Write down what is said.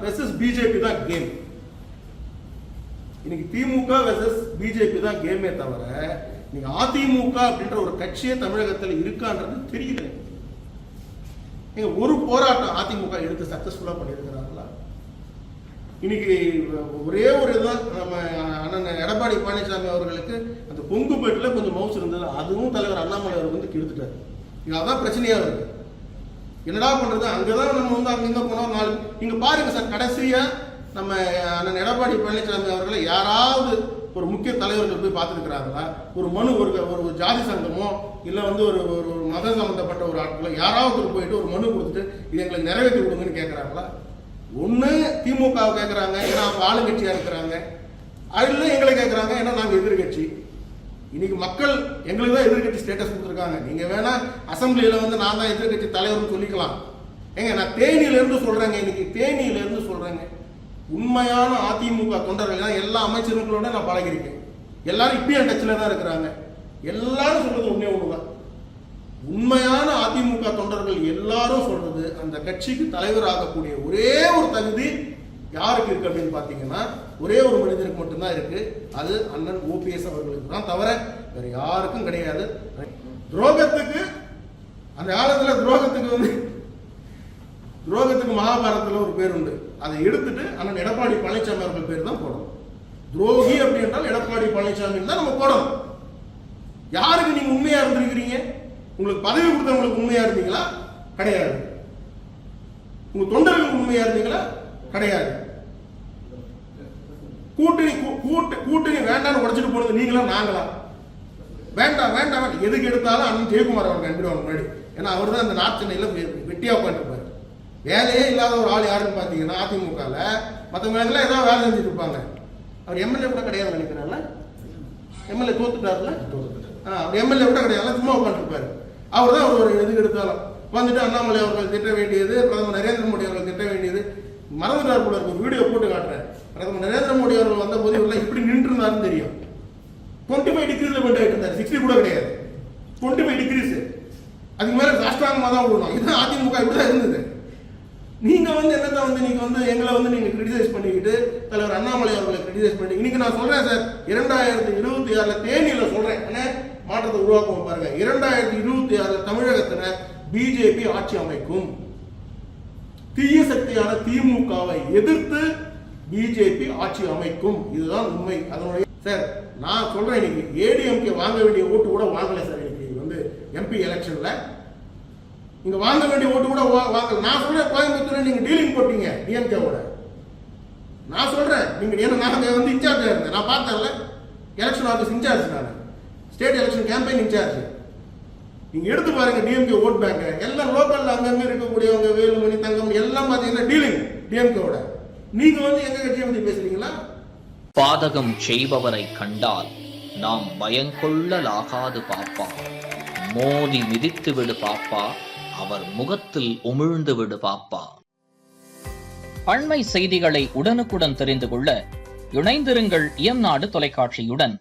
Versus BJP தான் game. இன்னைக்கு திமுக versus BJP தான் கேமே தவிர நீங்க அதிமுக அப்படின்ற ஒரு கட்சியே தமிழகத்தில் இருக்கான்றது தெரியல. நீங்க ஒரு போராட்டம் அதிமுக எடுத்து சக்சஸ்ஃபுல்லா பண்ணியிருக்கிறாங்களா? இன்னைக்கு ஒரே ஒரு இதுதான், நம்ம அண்ணன் எடப்பாடி பழனிசாமி அவர்களுக்கு அந்த கொங்குபேட்டில் கொஞ்சம் மவுஸ் இருந்தது, அதுவும் தலைவர் அண்ணாமலை அவர் வந்து கெடுத்துட்டாரு. அதான் பிரச்சனையா இருக்கு. என்னடா பண்றது? அங்கதான் நம்ம வந்து அங்கிருந்த போனோம் நாலு. நீங்க பாருங்க சார், கடைசியா நம்ம அண்ணன் எடப்பாடி பழனிசாமி அவர்களை யாராவது ஒரு முக்கிய தலைவர்கள் போய் பார்த்துருக்கிறாங்களா? ஒரு மனு, ஒரு ஜாதி சங்கமோ இல்லை வந்து ஒரு ஒரு மத சம்பந்தப்பட்ட ஒரு ஆட்களோ யாராவது போயிட்டு ஒரு மனு கொடுத்துட்டு இது எங்களுக்கு நிறைவேற்றி கொடுங்கன்னு கேட்குறாங்களா? ஒன்று திமுக கேட்குறாங்க, ஏன்னா அவங்க ஆளுங்கட்சியாக இருக்கிறாங்க. அதில் எங்களை கேட்குறாங்க, ஏன்னா நாங்கள் எதிர்கட்சி. இன்னைக்கு மக்கள் எங்களுக்கு தான் எதிர்கட்சி ஸ்டேட்டஸ் கொடுத்துருக்காங்க. நீங்கள் வேணா அசம்பிளியில் வந்து நான் தான் எதிர்கட்சி தலைவர்னு சொல்லிக்கலாம். ஏங்க நான் தேனியிலேருந்து சொல்கிறேங்க, இன்னைக்கு தேனியிலேருந்து சொல்கிறேங்க. உண்மையான அதிமுக தொண்டர்கள் தான் எல்லா அமைச்சர்களோட நான் பழகிருக்கேன். எல்லாரும் இப்பயும் டச்சில் தான் இருக்கிறாங்க. எல்லாரும் சொல்றது ஒன்னே ஒண்ணுதான். உண்மையான அதிமுக தொண்டர்கள் எல்லாரும் சொல்றது, அந்த கட்சிக்கு தலைவர் ஆகக்கூடிய ஒரே ஒரு தகுதி யாருக்கு இருக்கு அப்படின்னு பாத்தீங்கன்னா ஒரே ஒரு மனிதருக்கு மட்டும்தான் இருக்கு. அது அண்ணன் ஓபிஎஸ் அவர்களுக்கு தான், தவிர வேற யாருக்கும் கிடையாது. துரோகத்துக்கு அந்த காலத்துல துரோகத்துக்கு மகாபாரதத்தில் ஒரு பேர் உண்டு. அதை எடுத்துட்டு அண்ணன் எடப்பாடி பழனிசாமி அவர்கள் பேர் தான் போடணும். துரோகி அப்படி என்றால் எடப்பாடி பழனிசாமி தான் நம்ம போடணும். யாருக்கு நீங்க உண்மையா இருந்திருக்கிறீங்க? உங்களுக்கு பதவி கொடுத்தவங்களுக்கு உண்மையா இருந்தீங்களா? கிடையாது. உங்க தொண்டர்களுக்கு உண்மையா இருந்தீங்களா? கிடையாது. கூட்டணி வேண்டாம்னு உடைச்சிட்டு போனது நீங்களா நாங்களா? வேண்டாம் வேண்டாம், எதுக்கு எடுத்தாலும் அண்ணன் ஜெயக்குமார் அவர்கள் அனுப்பிடுவாங்க முன்னாடி. ஏன்னா அவர் தான் இந்த நார்த் சென்னையில் வெட்டியா உட்காந்துருப்பாரு. வேலையே இல்லாத ஒரு ஆள் யாருன்னு பார்த்தீங்கன்னா அதிமுகவில் மற்றவங்க ஏதாவது வேலை செஞ்சுட்டு இருப்பாங்க. அவர் எம்எல்ஏ கூட கிடையாது நினைக்கிறாங்கல்ல, எம்எல்ஏ தோத்துட்டாருல, அவர் எம்எல்ஏ கூட கிடையாது, சும்மா உட்காந்துருப்பாரு. அவர் தான் ஒரு எதுக்கு எடுத்தாலும் வந்துட்டு அண்ணாமலை அவர்கள் திட்ட வேண்டியது, பிரதமர் நரேந்திர மோடி அவர்கள் திட்ட வேண்டியது. மறந்துட்டார் கூட இருக்கும், வீடியோ போட்டு காட்டுறேன். பிரதமர் நரேந்திர மோடி அவர்கள் வந்த போது இவரெல்லாம் இப்படி நின்று இருந்தாருன்னு தெரியும். 25 டிகிரியில் கொண்டு ஆகிட்டு இருந்தார், 60 கூட கிடையாது, 25 டிகிரிஸ். அதுக்கு மேலே ராஷ்டிராங்கமாக தான் விடணும். இதுதான் அதிமுக இப்படிதான் இருந்தது. நீங்க வந்து என்னதான் வந்து நீங்க வந்து எங்களை வந்து நீங்க கிரிட்டிசைஸ் பண்ணிக்கிட்டு தலைவர் அண்ணாமலை அவர்களை கிரிட்டிசைஸ் பண்ணி இன்னைக்கு நான் சொல்றேன் சார், 2026 தேனியில சொல்றேன், மாற்றத்தை உருவாக்குவோம் பாருங்க. 2026 தமிழகத்துல பிஜேபி ஆட்சி அமைக்கும். தீய சக்தியான திமுகவை எதிர்த்து பிஜேபி ஆட்சி அமைக்கும். இதுதான் உண்மை. அதனுடைய சார் நான் சொல்றேன், இன்னைக்கு ஏடிஎம்கே வாங்க வேண்டிய ஓட்டு கூட வாங்கல சார். இன்னைக்கு வந்து எம்பி எலெக்ஷன்ல நீங்க வாங்க வேண்டிய ஓட்டு கூட வாங்கல. நான் சொல்றேன், கோயம்புத்தூர்ல நீங்க டீலிங் போட்டீங்க டிஎம்கேவோட. நான் சொல்றேன், நீங்க நாங்க வந்து இன்சார்ஜா இருந்தேன், நான் பார்த்தேன்ல, எலெக்ஷன் ஆஃபீஸ் இன்சார்ஜ், நான் ஸ்டேட் எலெக்ஷன் கேம்பெயின் இன்சார்ஜ். நீங்க எடுத்து பாருங்க டிஎம்கே ஓட் பேங்க் எல்லாம் லோக்கல்ல அங்கங்க இருக்கக்கூடியவங்க, வேலுமணி, தங்கம் எல்லாம் பாத்தீங்கன்னா டீலிங் டிஎம்கேவோட. நீங்க வந்து எங்க கட்சியை பத்தி பேசுறீங்களா? பாதகம் செய்பவரை கண்டால் நாம் பயங்கொள்ளலாகாது பாப்பா, மோதி மிதித்து விடு பாப்பா, அவர் முகத்தில் உமிழ்ந்து விடு பாப்பா. அண்மை செய்திகளை உடனுக்குடன் தெரிந்து கொள்ள இணைந்திருங்கள் இயம்நாடு தொலைக்காட்சியுடன்.